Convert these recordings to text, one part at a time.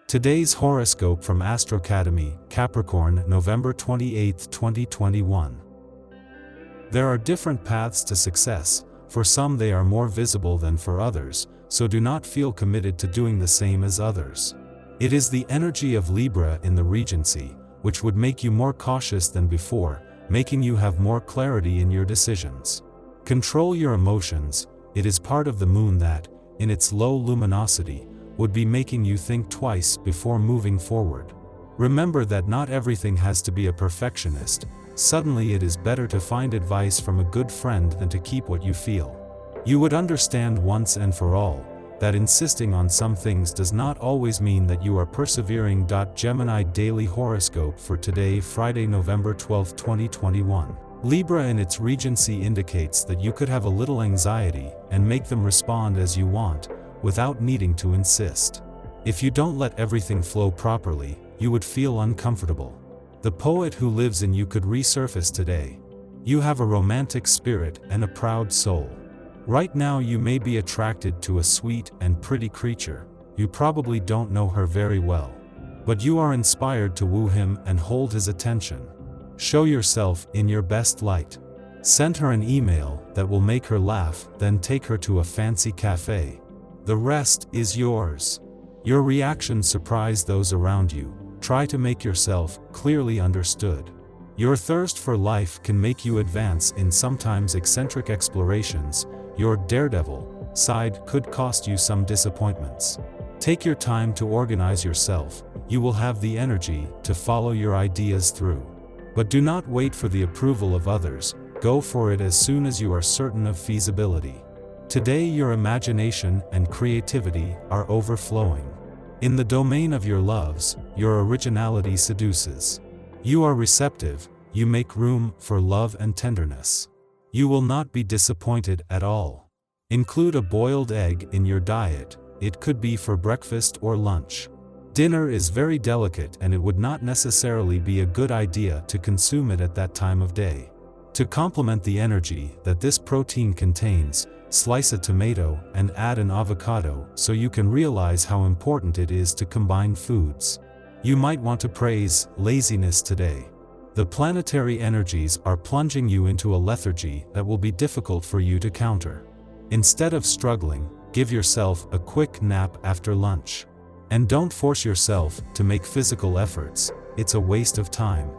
Today's horoscope from Astrocademy, Capricorn, November 28, 2021. There are different paths to success. For some they are more visible than for others, so do not feel committed to doing the same as others. It is the energy of Libra in the Regency, which would make you more cautious than before, making you have more clarity in your decisions. Control your emotions. It is part of the moon that, in its low luminosity, would be making you think twice before moving forward. Remember that not everything has to be a perfectionist. Suddenly it is better to find advice from a good friend than to keep what you feel. You would understand once and for all that insisting on some things does not always mean that you are persevering. Gemini Daily Horoscope for today, Friday, November 12, 2021. Libra in its Regency indicates that you could have a little anxiety and make them respond as you want, without needing to insist. If you don't let everything flow properly, you would feel uncomfortable. The poet who lives in you could resurface today. You have a romantic spirit and a proud soul. Right now you may be attracted to a sweet and pretty creature. You probably don't know her very well, but you are inspired to woo him and hold his attention. Show yourself in your best light. Send her an email that will make her laugh, then take her to a fancy cafe. The rest is yours. Your reactions surprise those around you. Try to make yourself clearly understood. Your thirst for life can make you advance in sometimes eccentric explorations. Your daredevil side could cost you some disappointments. Take your time to organize yourself. You will have the energy to follow your ideas through. But do not wait for the approval of others. Go for it as soon as you are certain of feasibility. Today your imagination and creativity are overflowing. In the domain of your loves, your originality seduces. You are receptive. You make room for love and tenderness. You will not be disappointed at all. Include a boiled egg in your diet. It could be for breakfast or lunch. Dinner is very delicate and it would not necessarily be a good idea to consume it at that time of day. To complement the energy that this protein contains, slice a tomato and add an avocado so you can realize how important it is to combine foods. You might want to praise laziness today. The planetary energies are plunging you into a lethargy that will be difficult for you to counter. Instead of struggling, give yourself a quick nap after lunch. And don't force yourself to make physical efforts. It's a waste of time.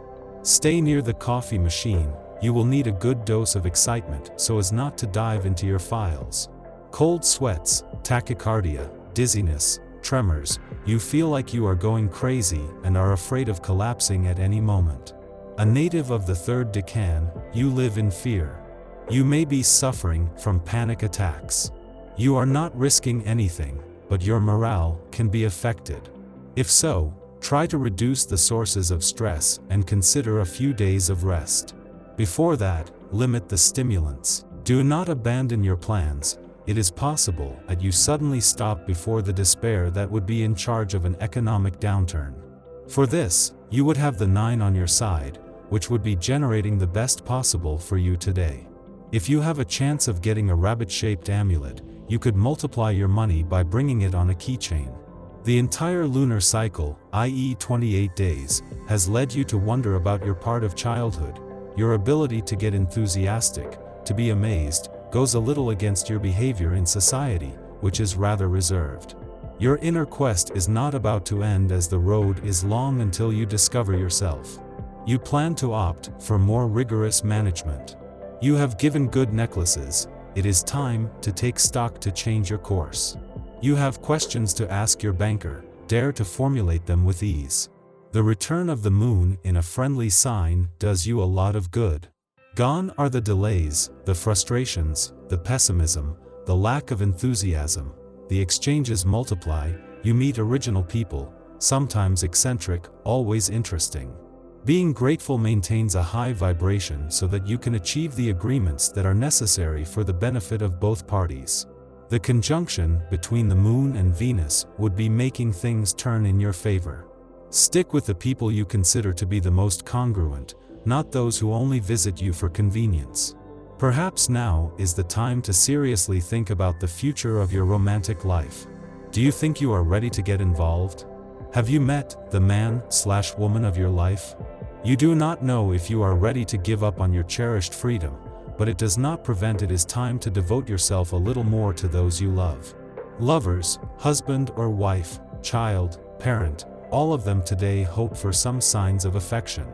Stay near the coffee machine. You will need a good dose of excitement so as not to dive into your files. Cold sweats, tachycardia, dizziness, tremors. You feel like you are going crazy and are afraid of collapsing at any moment. A native of the third decan, you live in fear. You may be suffering from panic attacks. You are not risking anything, but your morale can be affected. If so, try to reduce the sources of stress and consider a few days of rest. Before that, limit the stimulants. Do not abandon your plans. It is possible that you suddenly stop before the despair that would be in charge of an economic downturn. For this, you would have the 9 on your side, which would be generating the best possible for you today. If you have a chance of getting a rabbit-shaped amulet, you could multiply your money by bringing it on a keychain. The entire lunar cycle, i.e. 28 days, has led you to wonder about your part of childhood. Your ability to get enthusiastic, to be amazed, goes a little against your behavior in society, which is rather reserved. Your inner quest is not about to end as the road is long until you discover yourself. You plan to opt for more rigorous management. You have given good necklaces. It is time to take stock to change your course. You have questions to ask your banker. Dare to formulate them with ease. The return of the moon in a friendly sign does you a lot of good. Gone are the delays, the frustrations, the pessimism, the lack of enthusiasm. The exchanges multiply. You meet original people, sometimes eccentric, always interesting. Being grateful maintains a high vibration so that you can achieve the agreements that are necessary for the benefit of both parties. The conjunction between the moon and Venus would be making things turn in your favor. Stick with the people you consider to be the most congruent, not those who only visit you for convenience. Perhaps now is the time to seriously think about the future of your romantic life. Do you think you are ready to get involved? Have you met the man/woman of your life? You do not know if you are ready to give up on your cherished freedom, but it does not prevent it is time to devote yourself a little more to those you love. Lovers, husband or wife, child, parent, all of them today hope for some signs of affection.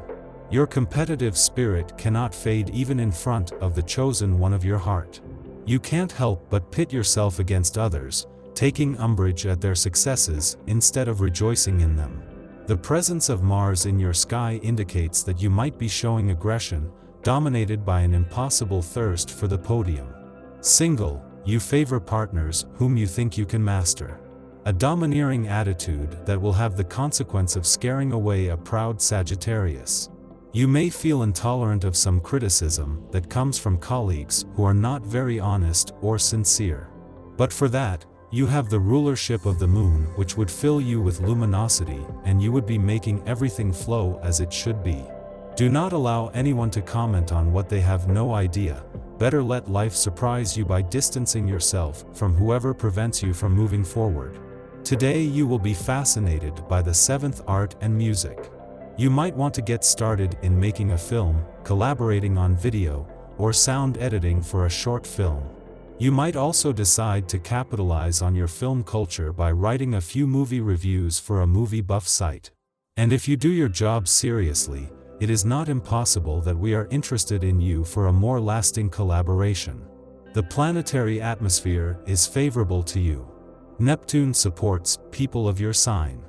Your competitive spirit cannot fade even in front of the chosen one of your heart. You can't help but pit yourself against others, taking umbrage at their successes instead of rejoicing in them. The presence of Mars in your sky indicates that you might be showing aggression, dominated by an impossible thirst for the podium. Single, you favor partners whom you think you can master. A domineering attitude that will have the consequence of scaring away a proud Sagittarius. You may feel intolerant of some criticism that comes from colleagues who are not very honest or sincere. But for that, you have the rulership of the moon, which would fill you with luminosity, and you would be making everything flow as it should be. Do not allow anyone to comment on what they have no idea. Better let life surprise you by distancing yourself from whoever prevents you from moving forward. Today you will be fascinated by the seventh art and music. You might want to get started in making a film, collaborating on video, or sound editing for a short film. You might also decide to capitalize on your film culture by writing a few movie reviews for a movie buff site. And if you do your job seriously, it is not impossible that we are interested in you for a more lasting collaboration. The planetary atmosphere is favorable to you. Neptune supports people of your sign.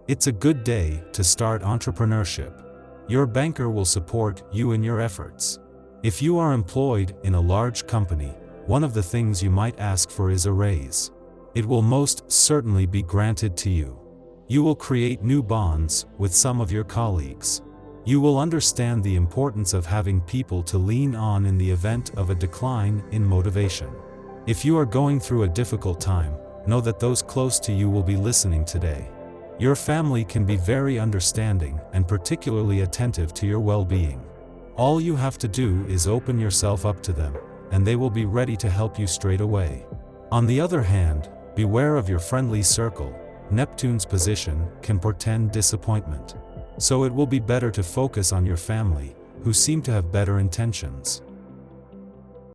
It's a good day to start entrepreneurship. Your banker will support you in your efforts. If you are employed in a large company, one of the things you might ask for is a raise. It will most certainly be granted to you. You will create new bonds with some of your colleagues. You will understand the importance of having people to lean on in the event of a decline in motivation. If you are going through a difficult time, know that those close to you will be listening today. Your family can be very understanding and particularly attentive to your well-being. All you have to do is open yourself up to them, and they will be ready to help you straight away. On the other hand, beware of your friendly circle. Neptune's position can portend disappointment. So it will be better to focus on your family, who seem to have better intentions.